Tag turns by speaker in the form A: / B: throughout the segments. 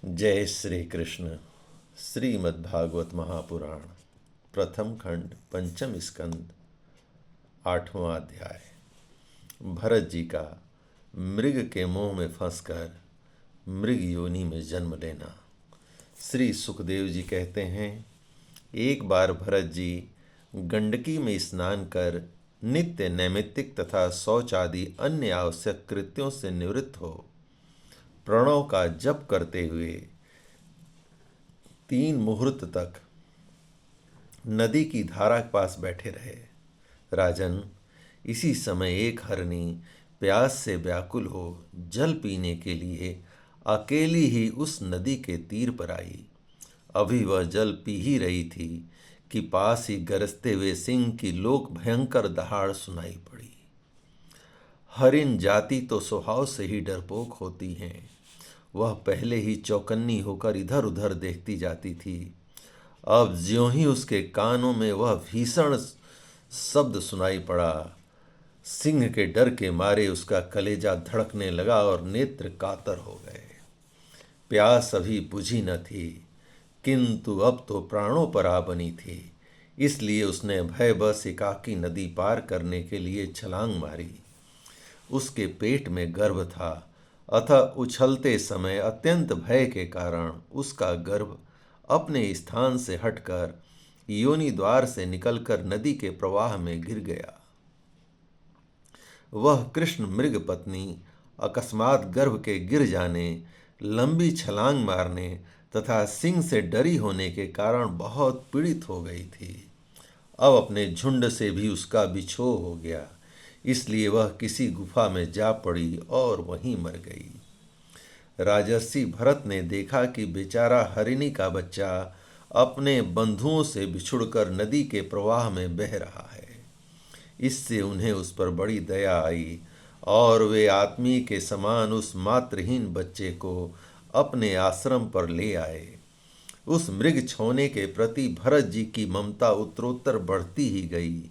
A: जय श्री कृष्ण। श्रीमद्भागवत महापुराण प्रथम खंड पंचम स्कंद आठवां अध्याय। भरत जी का मृग के मोह में फंसकर मृग योनि में जन्म लेना। श्री सुखदेव जी कहते हैं, एक बार भरत जी गंडकी में स्नान कर नित्य नैमित्तिक तथा शौच आदि अन्य आवश्यक कृत्यों से निवृत्त हो प्रणव का जप करते हुए 3 मुहूर्त तक नदी की धारा के पास बैठे रहे। राजन, इसी समय एक हरणी प्यास से व्याकुल हो जल पीने के लिए अकेली ही उस नदी के तीर पर आई। अभी वह जल पी ही रही थी कि पास ही गरजते हुए सिंह की लोक भयंकर दहाड़ सुनाई पड़ी। हरिण जाति तो स्वभाव से ही डरपोक होती हैं। वह पहले ही चौकन्नी होकर इधर उधर देखती जाती थी। अब ज्यों ही उसके कानों में वह भीषण शब्द सुनाई पड़ा, सिंह के डर के मारे उसका कलेजा धड़कने लगा और नेत्र कातर हो गए। प्यास अभी बुझी न थी, किंतु अब तो प्राणों पर आ बनी थी। इसलिए उसने भयबश एकाकी नदी पार करने के लिए छलांग मारी। उसके पेट में गर्भ था, अतः उछलते समय अत्यंत भय के कारण उसका गर्भ अपने स्थान से हटकर योनि द्वार से निकलकर नदी के प्रवाह में गिर गया। वह कृष्ण मृग पत्नी अकस्मात गर्भ के गिर जाने, लंबी छलांग मारने तथा सिंह से डरी होने के कारण बहुत पीड़ित हो गई थी। अब अपने झुंड से भी उसका बिछोह हो गया, इसलिए वह किसी गुफा में जा पड़ी और वहीं मर गई। राजर्षि भरत ने देखा कि बेचारा हरिणी का बच्चा अपने बंधुओं से बिछुड़कर नदी के प्रवाह में बह रहा है। इससे उन्हें उस पर बड़ी दया आई और वे आत्मीय के समान उस मातृहीन बच्चे को अपने आश्रम पर ले आए। उस मृग छौने के प्रति भरत जी की ममता उत्तरोत्तर बढ़ती ही गई।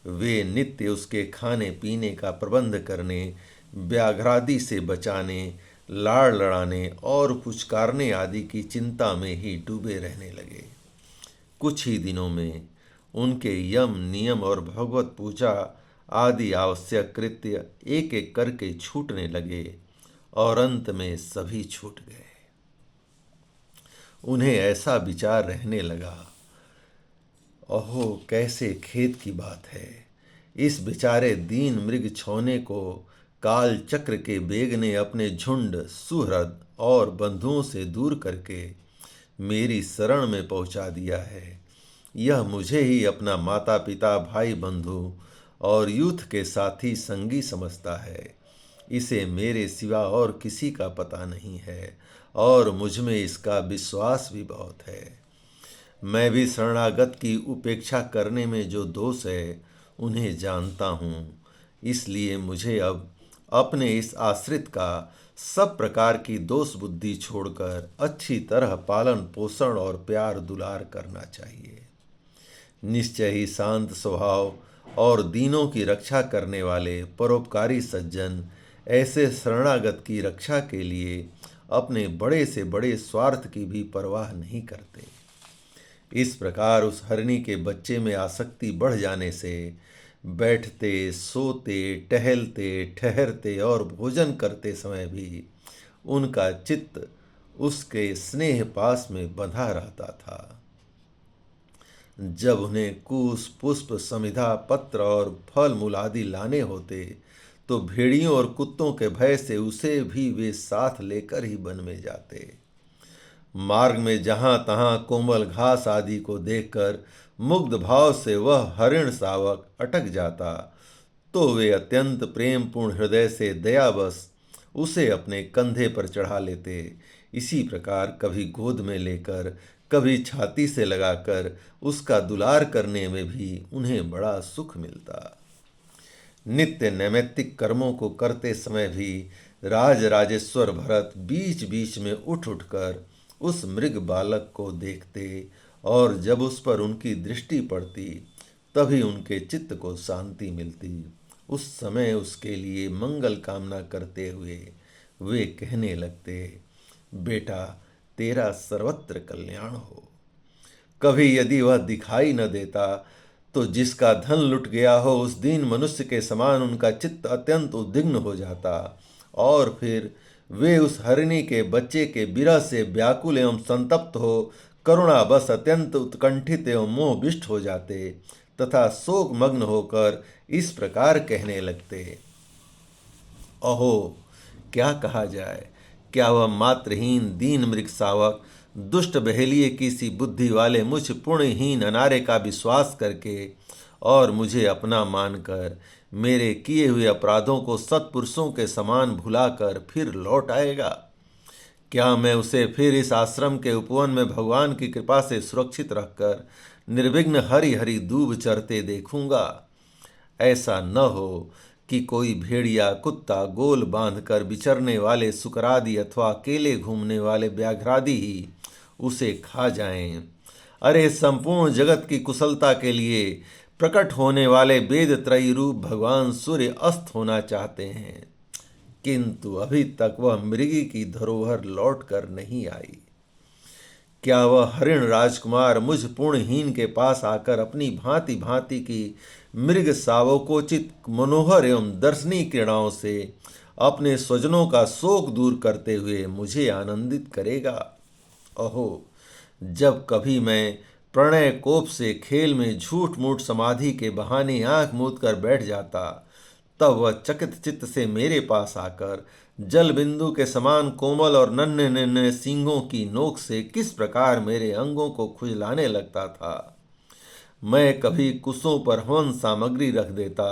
A: वे नित्य उसके खाने पीने का प्रबंध करने, व्याघ्रादि से बचाने, लाड़ लड़ाने और पुचकारने आदि की चिंता में ही डूबे रहने लगे। कुछ ही दिनों में उनके यम नियम और भगवत पूजा आदि आवश्यक कृत्य एक एक करके छूटने लगे और अंत में सभी छूट गए। उन्हें ऐसा विचार रहने लगा, ओहो कैसे खेद की बात है, इस बेचारे दीन मृग छौने को काल चक्र के बेग ने अपने झुंड, सुहृद और बंधुओं से दूर करके मेरी शरण में पहुंचा दिया है। यह मुझे ही अपना माता पिता, भाई बंधु और यूथ के साथी संगी समझता है। इसे मेरे सिवा और किसी का पता नहीं है और मुझ में इसका विश्वास भी बहुत है। मैं भी शरणागत की उपेक्षा करने में जो दोष है उन्हें जानता हूँ, इसलिए मुझे अब अपने इस आश्रित का सब प्रकार की दोष बुद्धि छोड़कर अच्छी तरह पालन पोषण और प्यार दुलार करना चाहिए। निश्चय ही शांत स्वभाव और दीनों की रक्षा करने वाले परोपकारी सज्जन ऐसे शरणागत की रक्षा के लिए अपने बड़े से बड़े स्वार्थ की भी परवाह नहीं करते। इस प्रकार उस हरिणी के बच्चे में आसक्ति बढ़ जाने से बैठते, सोते, टहलते, ठहरते और भोजन करते समय भी उनका चित्त उसके स्नेह पास में बंधा रहता था। जब उन्हें कुश, पुष्प, समिधा, पत्र और फल मूल आदि लाने होते तो भेड़ियों और कुत्तों के भय से उसे भी वे साथ लेकर ही वन में जाते। मार्ग में जहाँ तहाँ कोमल घास आदि को देखकर मुग्ध भाव से वह हरिण शावक अटक जाता तो वे अत्यंत प्रेम पूर्ण हृदय से दयावश उसे अपने कंधे पर चढ़ा लेते। इसी प्रकार कभी गोद में लेकर, कभी छाती से लगाकर उसका दुलार करने में भी उन्हें बड़ा सुख मिलता। नित्य नैमित्तिक कर्मों को करते समय भी राज राजेश्वर भरत बीच बीच में उठ उठकर उस मृग बालक को देखते और जब उस पर उनकी दृष्टि पड़ती तभी उनके चित्त को शांति मिलती। उस समय उसके लिए मंगल कामना करते हुए वे कहने लगते, बेटा, तेरा सर्वत्र कल्याण हो। कभी यदि वह दिखाई न देता तो जिसका धन लुट गया हो उस दीन मनुष्य के समान उनका चित्त अत्यंत उद्विग्न हो जाता और फिर वे उस हरिणी के बच्चे के विरह से व्याकुल एवं संतप्त हो करुणावश अत्यंत उत्कंठित एवं मोहविष्ट हो जाते तथा शोक मग्न होकर इस प्रकार कहने लगते। अहो, क्या कहा जाए, क्या वह मात्रहीन दीन मृग सावक दुष्ट बहेलिए की सी बुद्धि वाले मुझ पुण्यहीन अनार्य का विश्वास करके और मुझे अपना मानकर मेरे किए हुए अपराधों को सत्पुरुषों के समान भुलाकर फिर लौट आएगा? क्या मैं उसे फिर इस आश्रम के उपवन में भगवान की कृपा से सुरक्षित रखकर निर्विघ्न हरि हरि दूब चरते देखूंगा? ऐसा न हो कि कोई भेड़िया कुत्ता गोल बांधकर विचरने वाले सुकरादि अथवा अकेले घूमने वाले व्याघ्रादि ही उसे खा जाएं। अरे, संपूर्ण जगत की कुशलता के लिए प्रकट होने वाले वेद त्रयी रूप भगवान सूर्य अस्त होना चाहते हैं, किंतु अभी तक वह मृगी की धरोहर लौट कर नहीं आई। क्या वह हरिण राजकुमार मुझ पूर्णहीन के पास आकर अपनी भांति भांति की मृग सावकोचित मनोहर एवं दर्शनीय क्रीड़ाओं से अपने स्वजनों का शोक दूर करते हुए मुझे आनंदित करेगा? अहो, जब कभी मैं प्रणय कोप से खेल में झूठ मूठ समाधि के बहाने आंख मूंद कर बैठ जाता तब वह चकित चित्त से मेरे पास आकर जल बिंदु के समान कोमल और नन्हे नन्हे सींगों की नोक से किस प्रकार मेरे अंगों को खुजलाने लगता था। मैं कभी कुशों पर हवन सामग्री रख देता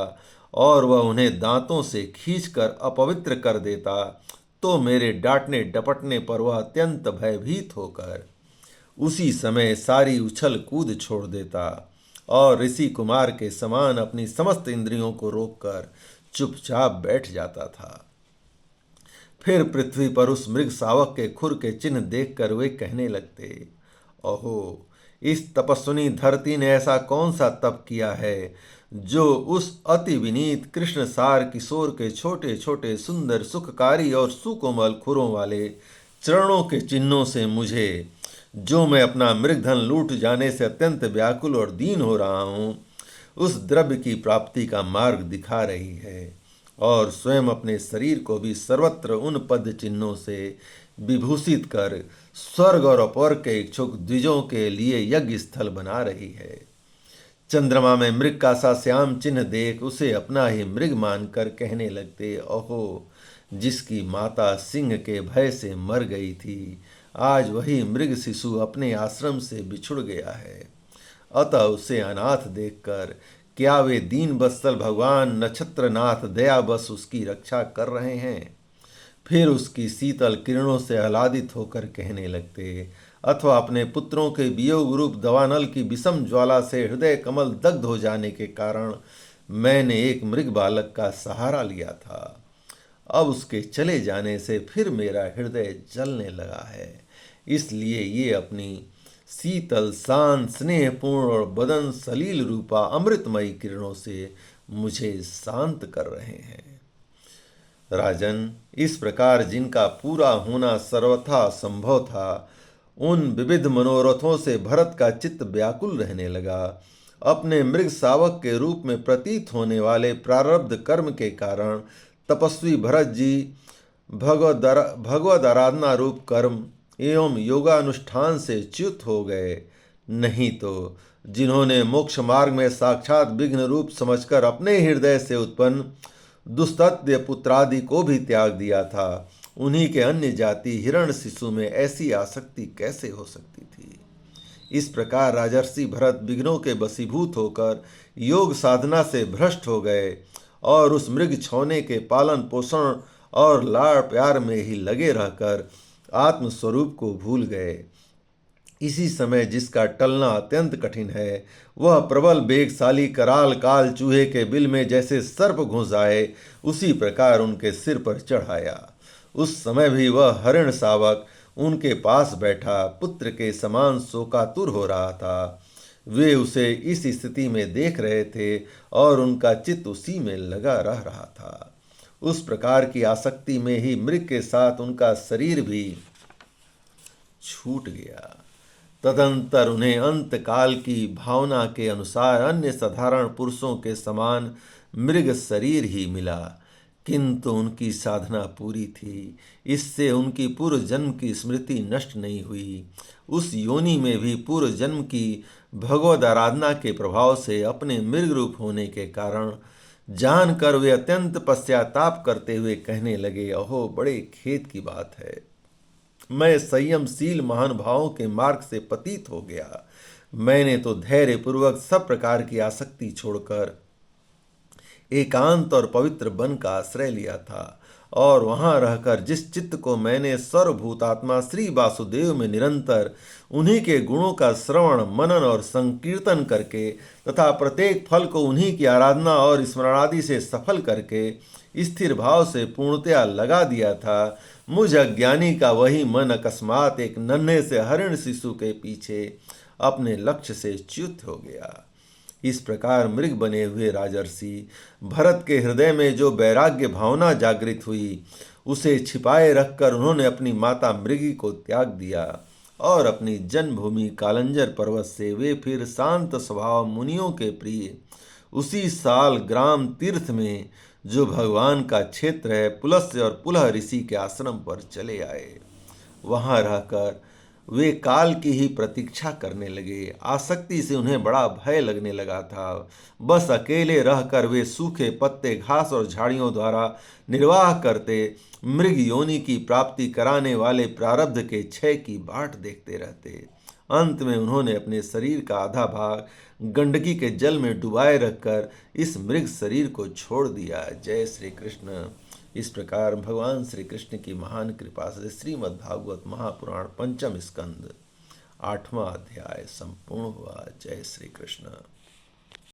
A: और वह उन्हें दांतों से खींचकर अपवित्र कर देता तो मेरे डांटने डपटने पर वह अत्यंत भयभीत होकर उसी समय सारी उछल कूद छोड़ देता और ऋषि कुमार के समान अपनी समस्त इंद्रियों को रोककर चुपचाप बैठ जाता था। फिर पृथ्वी पर उस मृग सावक के खुर के चिन्ह देखकर वे कहने लगते, ओहो, इस तपस्विनी धरती ने ऐसा कौन सा तप किया है जो उस अति विनीत कृष्ण सार किशोर के छोटे छोटे सुंदर सुखकारी और सुकोमल खुरों वाले चरणों के चिन्हों से मुझे, जो मैं अपना मृगधन लूट जाने से अत्यंत व्याकुल और दीन हो रहा हूँ, उस द्रव्य की प्राप्ति का मार्ग दिखा रही है और स्वयं अपने शरीर को भी सर्वत्र उन पद चिन्हों से विभूषित कर स्वर्ग और अपर के इच्छुक द्विजों के लिए यज्ञ स्थल बना रही है। चंद्रमा में मृग का सा श्याम चिन्ह देख उसे अपना ही मृग मानकर कहने लगते, ओहो, जिसकी माता सिंह के भय से मर गई थी, आज वही मृग शिशु अपने आश्रम से बिछुड़ गया है। अतः उसे अनाथ देखकर क्या वे दीन वत्सल भगवान नक्षत्रनाथ दया बस उसकी रक्षा कर रहे हैं? फिर उसकी शीतल किरणों से आह्लादित होकर कहने लगते, अथवा अपने पुत्रों के वियोग रूप दवानल की विषम ज्वाला से हृदय कमल दग्ध हो जाने के कारण मैंने एक मृग बालक का सहारा लिया था, अब उसके चले जाने से फिर मेरा हृदय जलने लगा है, इसलिए ये अपनी शीतल शांत स्नेहपूर्ण और बदन सलील रूपा अमृतमयी किरणों से मुझे शांत कर रहे हैं। राजन, इस प्रकार जिनका पूरा होना सर्वथा संभव था, उन विविध मनोरथों से भरत का चित्त व्याकुल रहने लगा। अपने मृग सावक के रूप में प्रतीत होने वाले प्रारब्ध कर्म के कारण तपस्वी भरत जी भगवद आराधना रूप कर्म एवं योगानुष्ठान से च्युत हो गए, नहीं तो जिन्होंने मोक्ष मार्ग में साक्षात विघ्न रूप समझकर अपने हृदय से उत्पन्न दुस्तत्य पुत्रादि को भी त्याग दिया था, उन्हीं के अन्य जाति हिरण शिशु में ऐसी आसक्ति कैसे हो सकती थी? इस प्रकार राजर्षि भरत विघ्नों के वशीभूत होकर योग साधना से भ्रष्ट हो गए और उस मृग छौने के पालन पोषण और लाड़ प्यार में ही लगे रहकर आत्मस्वरूप को भूल गए। इसी समय जिसका टलना अत्यंत कठिन है, वह प्रबल वेगशाली कराल काल चूहे के बिल में जैसे सर्प घुस आए, उसी प्रकार उनके सिर पर चढ़ाया। उस समय भी वह हरिण सावक उनके पास बैठा पुत्र के समान शोकातुर हो रहा था। वे उसे इस स्थिति में देख रहे थे और उनका चित्त उसी में लगा रह रहा था। उस प्रकार की आसक्ति में ही मृग के साथ उनका शरीर भी छूट गया। तदंतर उन्हें अंत काल की भावना के अनुसार अन्य साधारण पुरुषों के समान मृग शरीर ही मिला, किंतु उनकी साधना पूरी थी। इससे उनकी पूर्व जन्म की स्मृति नष्ट नहीं हुई। उस योनि में भी पूर्व जन्म की भगवद आराधना के प्रभाव से अपने मृग रूप होने के कारण जानकर वे अत्यंत पश्चाताप करते हुए कहने लगे, अहो बड़े खेद की बात है, मैं संयमशील महानुभावों के मार्ग से पतित हो गया। मैंने तो धैर्य पूर्वक सब प्रकार की आसक्ति छोड़कर एकांत और पवित्र वन का आश्रय लिया था, और वहां रहकर जिस चित्त को मैंने सर्वभूतात्मा श्री वासुदेव में निरंतर उन्हीं के गुणों का श्रवण मनन और संकीर्तन करके तथा प्रत्येक फल को उन्हीं की आराधना और स्मरणादि से सफल करके स्थिर भाव से पूर्णतया लगा दिया था, मुझ अज्ञानी का वही मन अकस्मात एक नन्हे से हरिण शिशु के पीछे अपने लक्ष्य से च्युत हो गया। इस प्रकार मृग बने हुए राजर्षि भरत के हृदय में जो वैराग्य भावना जागृत हुई, उसे छिपाए रखकर उन्होंने अपनी माता मृगी को त्याग दिया और अपनी जन्मभूमि कालंजर पर्वत से वे फिर शांत स्वभाव मुनियों के प्रिय उसी साल ग्राम तीर्थ में, जो भगवान का क्षेत्र है, पुलस्त्य और पुलह ऋषि के आश्रम पर चले आए। वहां रहकर वे काल की ही प्रतीक्षा करने लगे। आसक्ति से उन्हें बड़ा भय लगने लगा था। बस अकेले रहकर वे सूखे पत्ते, घास और झाड़ियों द्वारा निर्वाह करते मृग योनि की प्राप्ति कराने वाले प्रारब्ध के क्षय की बाट देखते रहते। अंत में उन्होंने अपने शरीर का आधा भाग गंडकी के जल में डुबाए रखकर इस मृग शरीर को छोड़ दिया। जय श्री कृष्ण। इस प्रकार भगवान श्री कृष्ण की महान कृपा से श्रीमद् भागवत महापुराण पंचम स्कंद 8वां अध्याय संपूर्ण हुआ। जय श्री कृष्ण।